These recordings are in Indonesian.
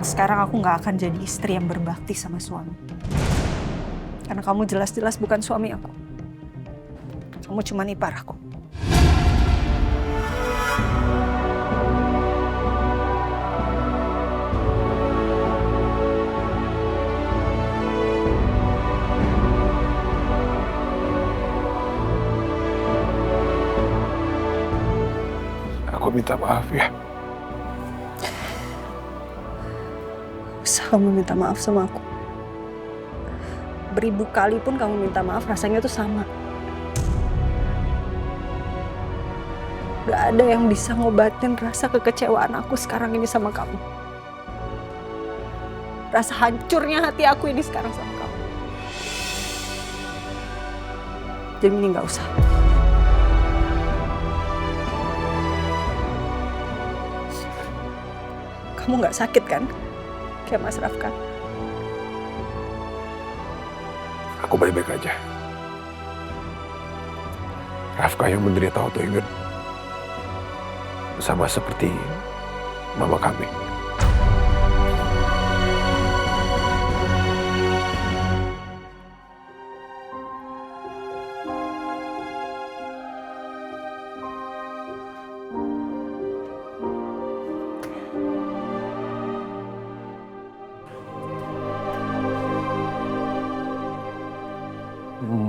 sekarang aku nggak akan jadi istri yang berbakti sama suami. Karena kamu jelas-jelas bukan suami aku. Kamu cuma ipar aku. Aku minta maaf ya. Usah kamu minta maaf sama aku. Beribu kali pun kamu minta maaf, rasanya tuh sama. Gak ada yang bisa ngobatin rasa kekecewaan aku sekarang ini sama kamu. Rasa hancurnya hati aku ini sekarang sama kamu. Jadi ini gak usah. Kamu gak sakit kan? Kayak Mas Rafka. Aku baik-baik aja. Rafka yang menderita autoimun sama seperti mama kami.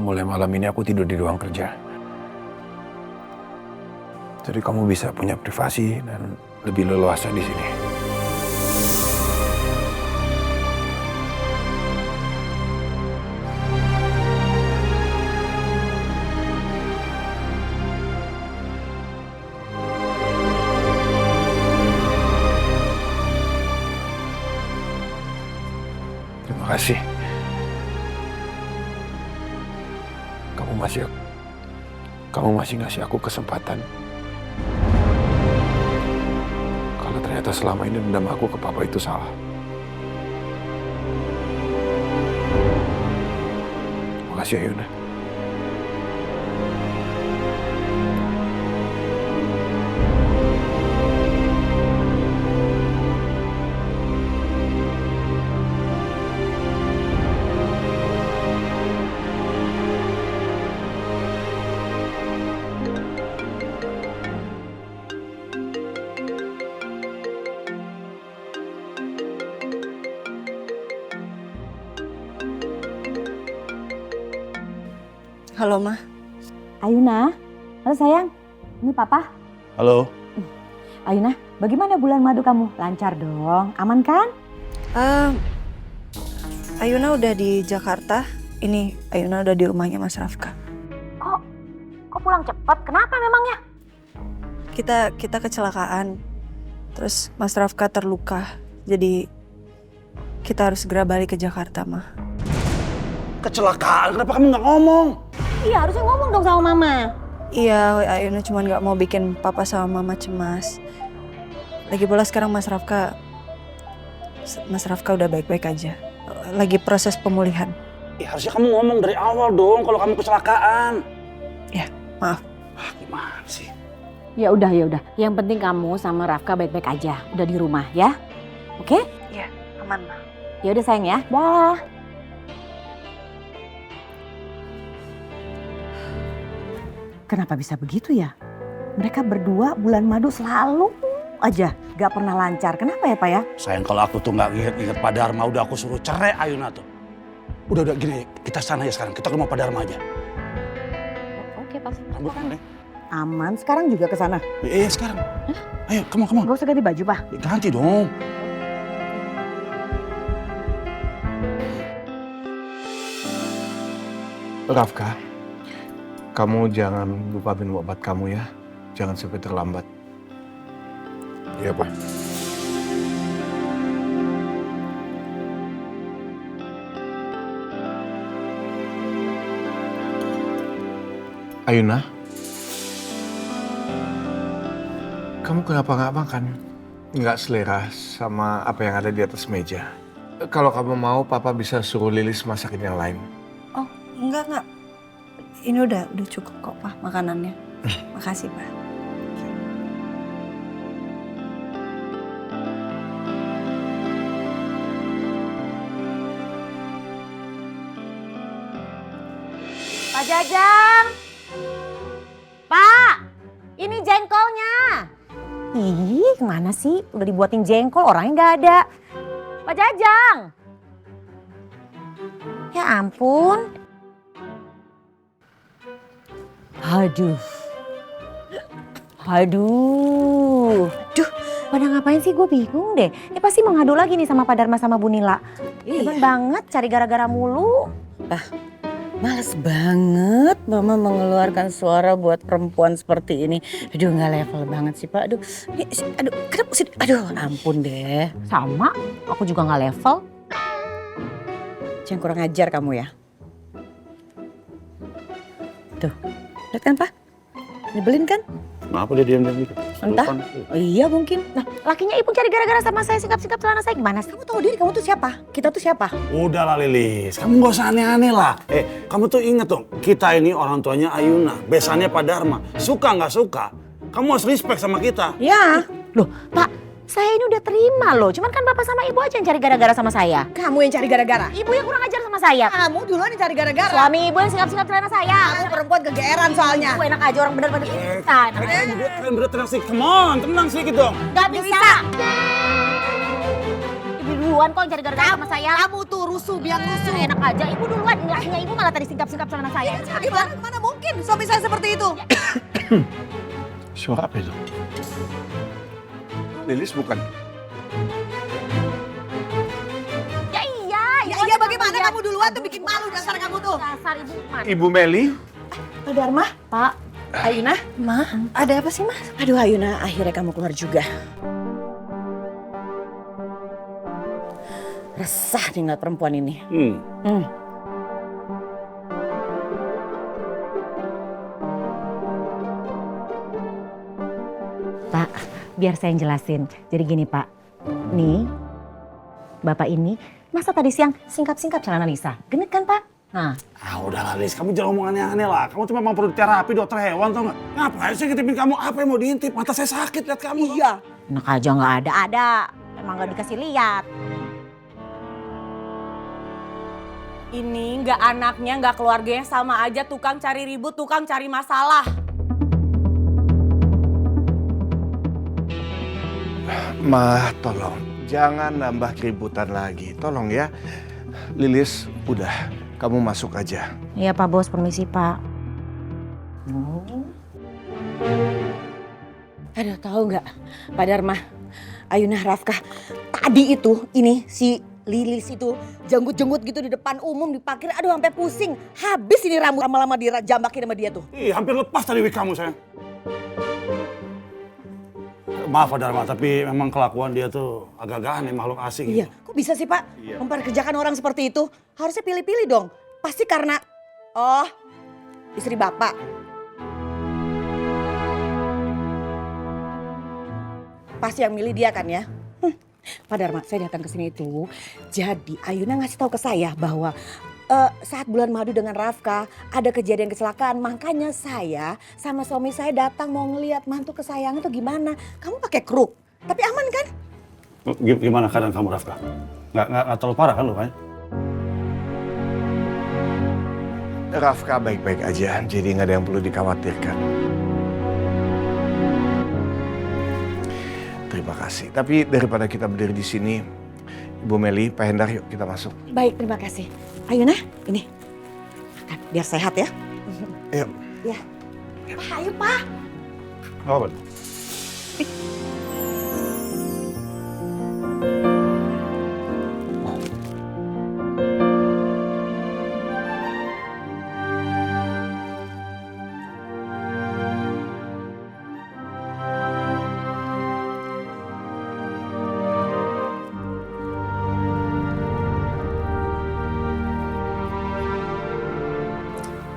Mulai malam ini aku tidur di ruang kerja. Jadi kamu bisa punya privasi dan lebih leluasa di sini. Terima kasih. Kamu masih ngasih aku kesempatan. Kalau ternyata selama ini dendam aku ke papa itu salah. Makasih ya Yuna. Halo, Ma. Ayuna, halo sayang, ini papa. Halo. Ayuna, bagaimana bulan madu kamu? Lancar dong, aman kan? Ayuna udah di Jakarta. Ini Ayuna udah di rumahnya Mas Rafka. Kok pulang cepat? Kenapa memangnya? Kita kecelakaan. Terus Mas Rafka terluka. Jadi kita harus segera balik ke Jakarta, Ma. Kecelakaan, kenapa kamu nggak ngomong? Iya, harusnya ngomong dong sama mama. Iya, Ayuna cuma nggak mau bikin papa sama mama cemas. Lagi pula sekarang Mas Rafka udah baik-baik aja. Lagi proses pemulihan. Ya, harusnya kamu ngomong dari awal dong kalau kamu kecelakaan. Ya, maaf. Gimana sih? Ya udah. Yang penting kamu sama Rafka baik-baik aja. Udah di rumah ya. Oke? Iya, aman, Ma. Ya udah sayang ya. Dah. Kenapa bisa begitu ya? Mereka berdua bulan madu selalu aja gak pernah lancar. Kenapa ya Pak ya? Sayang kalau aku tuh nggak inget Pak Dharma, udah aku suruh cerai Ayuna tuh. Udah gini, kita sana ya sekarang. Kita ke rumah Pak Dharma aja. Oke Pak. Rambut mana? Aman, sekarang juga ke sana. Sekarang. Ayo, come on. Gak usah ganti baju Pak. Ganti dong. Rafka, kamu jangan lupa minum obat kamu ya. Jangan sampai terlambat. Iya, Pak. Ayuna, kamu kenapa nggak makan? Nggak selera sama apa yang ada di atas meja. Kalau kamu mau, Papa bisa suruh Lilis masakin yang lain. Oh, enggak. Ini udah cukup kok, Pak, makanannya. Makasih, Pak. Pak Jajang. Pak, ini jengkolnya. Ih, kemana sih? Udah dibuatin jengkol, orangnya nggak ada. Pak Jajang. Ya ampun. Aduh. Aduh. Duh, pada ngapain sih, gue bingung deh. Ini pasti mau ngadu lagi nih sama Pak Dharma sama Bu Nila. Demen banget cari gara-gara mulu. Males banget Mama mengeluarkan suara buat perempuan seperti ini. Aduh, nggak level banget sih Pak. Aduh, aduh, kenapa sih? Aduh, ampun deh. Sama, aku juga nggak level. Jangan kurang ajar kamu ya. Tuh, lihat kan Pak? Nyebelin kan? Kenapa dia diam-diam gitu? Entah. Oh, iya mungkin. Nah, lakinya ibu cari gara-gara sama saya, singkap-singkap celana saya gimana sih? Kamu tahu diri, kamu tuh siapa? Kita tuh siapa? Udahlah Lilis, kamu gak usah aneh-aneh lah. Kamu tuh inget dong, kita ini orang tuanya Ayuna, besannya Pak Dharma. Suka nggak suka, kamu harus respect sama kita. Ya. Loh, Pak, saya ini udah terima loh. Cuman kan Bapak sama Ibu aja yang cari gara-gara sama saya. Kamu yang cari gara-gara. Ibu yang kurang ajar sama saya. Kamu duluan yang cari gara-gara. Suami Ibu yang singkap-singkap celana saya. Kamu perempuan kegeeran soalnya. Ibu enak aja orang bener-bener instan. Kalian berdua tenang sih, come on, tenang sedikit dong. Gak bisa. Ibu duluan kok yang cari gara-gara sama saya. Kamu tuh rusuh, biang rusuh. Enak aja, Ibu duluan. Enggaknya Ibu malah tadi singkap-singkap celana saya. Gimana? Mana mungkin suami saya seperti itu? Suara apa itu? Lilis bukan? Ya iya. Ya bagaimana kamu duluan tuh bikin malu dasar kamu tuh. Dasar Ibu mana? Ibu Meli? Pak Dharma, Pak. Ayuna. Ma, ada apa sih, Mas? Aduh Ayuna, akhirnya kamu keluar juga. Resah nih ngeliat perempuan ini. Pak, biar saya yang jelasin. Jadi gini Pak, nih Bapak ini masa tadi siang singkap-singkap celana Lisa? Genit kan Pak? Nah, Udahlah Lilis, kamu jangan ngomong aneh-aneh lah. Kamu tuh memang perlu terapi dokter hewan tau gak? Ngapain sih ngintipin kamu? Apa yang mau diintip? Mata saya sakit lihat kamu. Iya. enak aja nggak ada. Emang nggak dikasih lihat. Ini nggak anaknya, nggak keluarganya, sama aja tukang cari ribut, tukang cari masalah. Ma, tolong. Jangan nambah keributan lagi. Tolong ya. Lilis, udah. Kamu masuk aja. Iya Pak Bos, permisi Pak. Aduh, tahu nggak, Pak Dharma, Ayuna, Rafka, tadi itu ini si Lilis itu jenggut-jenggut gitu di depan umum di parkir, aduh sampai pusing. Habis ini rambut lama-lama dijambakin sama dia tuh. Ih, hampir lepas tadi wig kamu sayang. Maaf Pak Dharma, tapi memang kelakuan dia tuh agak-agak aneh, makhluk asing. Iya, kok bisa sih Pak memperkerjakan orang seperti itu? Harusnya pilih-pilih dong. Pasti karena, oh, istri Bapak. Pasti yang milih dia kan ya? Pak Dharma, saya datang ke sini itu, jadi Ayuna ngasih tahu ke saya bahwa saat bulan madu dengan Rafka ada kejadian kecelakaan, makanya saya sama suami saya datang mau ngelihat mantu kesayangan itu gimana. Kamu pakai kruk, tapi aman kan? Gimana keadaan kamu Rafka? Nggak terlalu parah kan lukanya? Rafka baik-baik aja, jadi nggak ada yang perlu dikhawatirkan. Terima kasih. Tapi daripada kita berdiri di sini, Ibu Meli, Pak Hendar, yuk kita masuk. Baik, terima kasih. Ayuna, ini makan biar sehat ya. Yuk. Ya. Ayo Pak. Apa?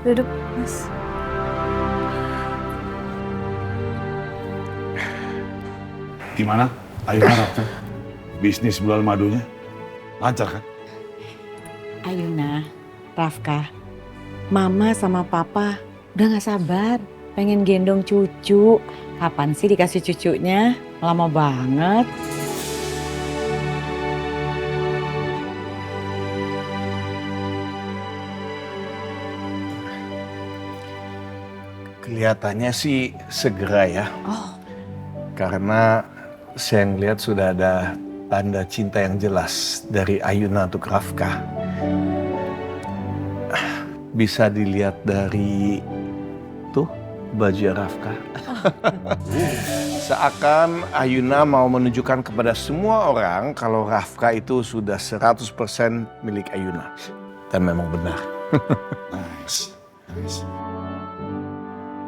Duduk, Mas. Gimana? Ayo Rafka. Bisnis bulan madunya lancar kan? Ayuna, Rafka, Mama sama Papa udah gak sabar pengen gendong cucu. Kapan sih dikasih cucunya? Lama banget. Kelihatannya sih segera ya. Oh. Karena saya ngeliat sudah ada tanda cinta yang jelas dari Ayuna untuk Rafka. Bisa dilihat dari tuh baju Rafka. Seakan Ayuna mau menunjukkan kepada semua orang kalau Rafka itu sudah 100% milik Ayuna. Dan memang benar. Nice.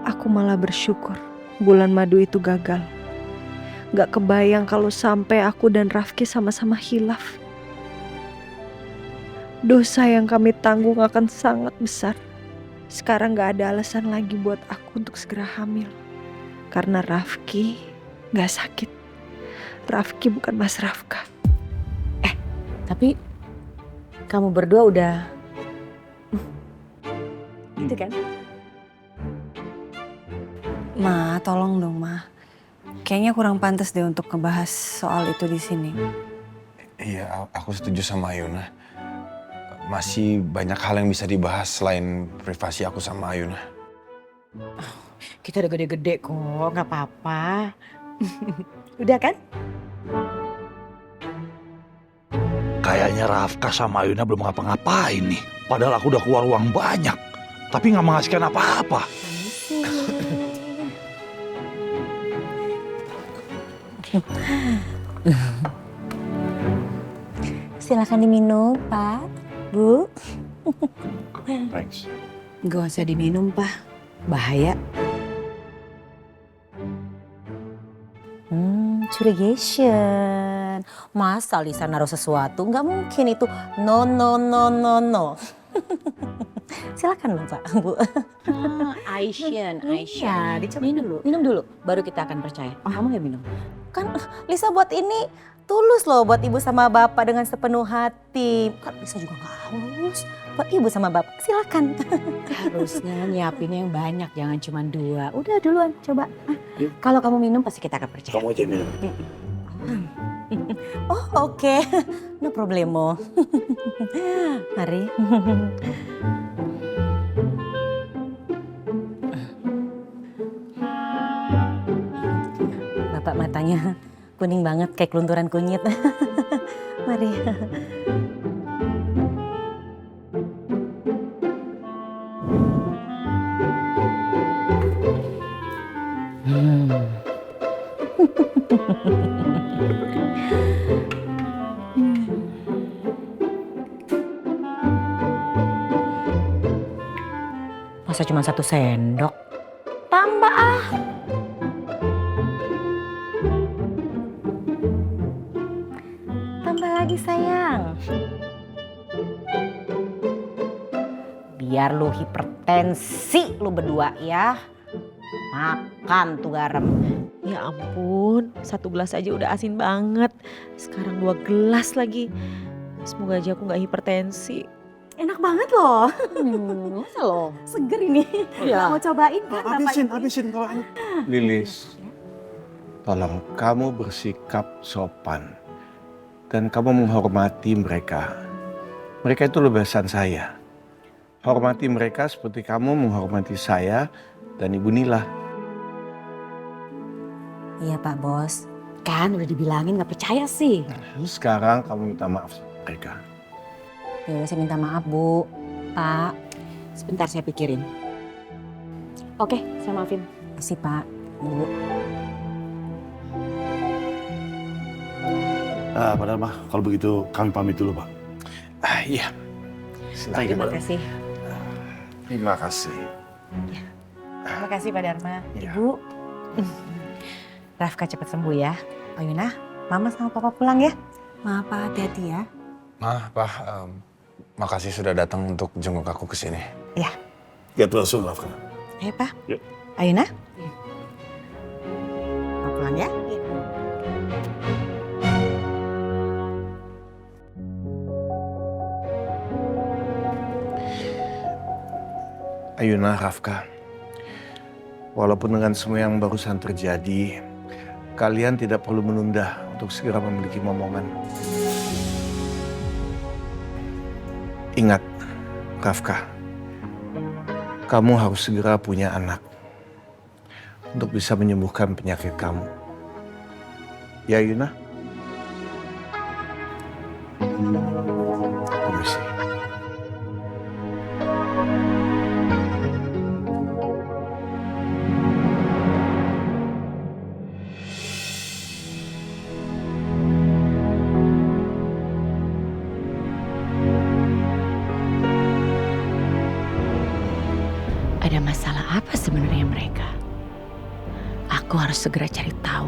Aku malah bersyukur bulan madu itu gagal. Gak kebayang kalau sampai aku dan Rafki sama-sama hilaf. Dosa yang kami tanggung akan sangat besar. Sekarang gak ada alasan lagi buat aku untuk segera hamil. Karena Rafki gak sakit. Rafki bukan Mas Rafka. Tapi kamu berdua udah gitu kan? Ma, tolong dong, Ma. Kayaknya kurang pantas deh untuk ngebahas soal itu di sini. Iya, aku setuju sama Ayuna. Masih banyak hal yang bisa dibahas selain privasi aku sama Ayuna. Kita udah gede-gede kok, nggak apa-apa. Udah kan? Kayaknya Rafka sama Ayuna belum ngapa-ngapain nih. Padahal aku udah keluar uang banyak. Tapi nggak menghasilkan apa-apa. Silakan diminum, Pak, Bu. Thanks. Gak usah diminum, Pak. Bahaya. Curigation. Masa Lisa naruh sesuatu? Nggak mungkin itu. No, no, no, no, no. Silakan loh, Pak, Bu. Aisyah. Iya, dicobain dulu. Minum dulu, baru kita akan percaya. Kamu nggak minum? Kan Lisa buat ini tulus loh buat ibu sama bapak dengan sepenuh hati. Kan Lisa juga nggak haus. Buat ibu sama bapak, silakan. Harusnya nyiapin yang banyak, jangan cuma 2. Udah duluan, coba. Kalau kamu minum pasti kita akan percaya. Kamu aja minum. Oh oke, no problemo. Mari. Bapak matanya kuning banget kayak kelunturan kunyit. Mari. Masa cuma 1 sendok? Tambah ah. Tambah lagi sayang. Biar lu hipertensi lu berdua ya. Makan tuh garam. Ya ampun, 1 gelas aja udah asin banget. Sekarang 2 gelas lagi. Semoga aja aku gak hipertensi. Enak banget loh. Masa loh? Seger ini. Ya. Mau cobain kan? Habisin kalau Lilis, tolong kamu bersikap sopan. Dan kamu menghormati mereka. Mereka itu lebesan saya. Hormati mereka seperti kamu menghormati saya dan Ibu Nila. Iya Pak Bos. Kan udah dibilangin gak percaya sih. Sekarang kamu minta maaf sama mereka. Ya udah saya minta maaf Bu. Pak. Sebentar saya pikirin. Oke, saya maafin. Makasih Pak. Bu. Pak Dharma, kalau begitu kami pamit dulu, Pak. Iya. Silakan. Terima kasih. Terima kasih. Terima kasih Pak Dharma. Ya. Bu. Rafka cepat sembuh ya. Ayuna, Mama sama Papa pulang ya. Maaf Pak, hati-hati ya. Ma, Pa, makasih sudah datang untuk jenguk aku ke sini. Get well soon, Rafka. Ayo Pak. Yuk. Ayuna. Mau pulang ya. Ayuna, Rafka. Walaupun dengan semua yang barusan terjadi, kalian tidak perlu menunda untuk segera memiliki momongan. Ingat, Rafka, kamu harus segera punya anak. untuk bisa menyembuhkan penyakit kamu. Ya Yuna? Permisi. Ada masalah apa sebenarnya mereka? Aku harus segera cari tahu.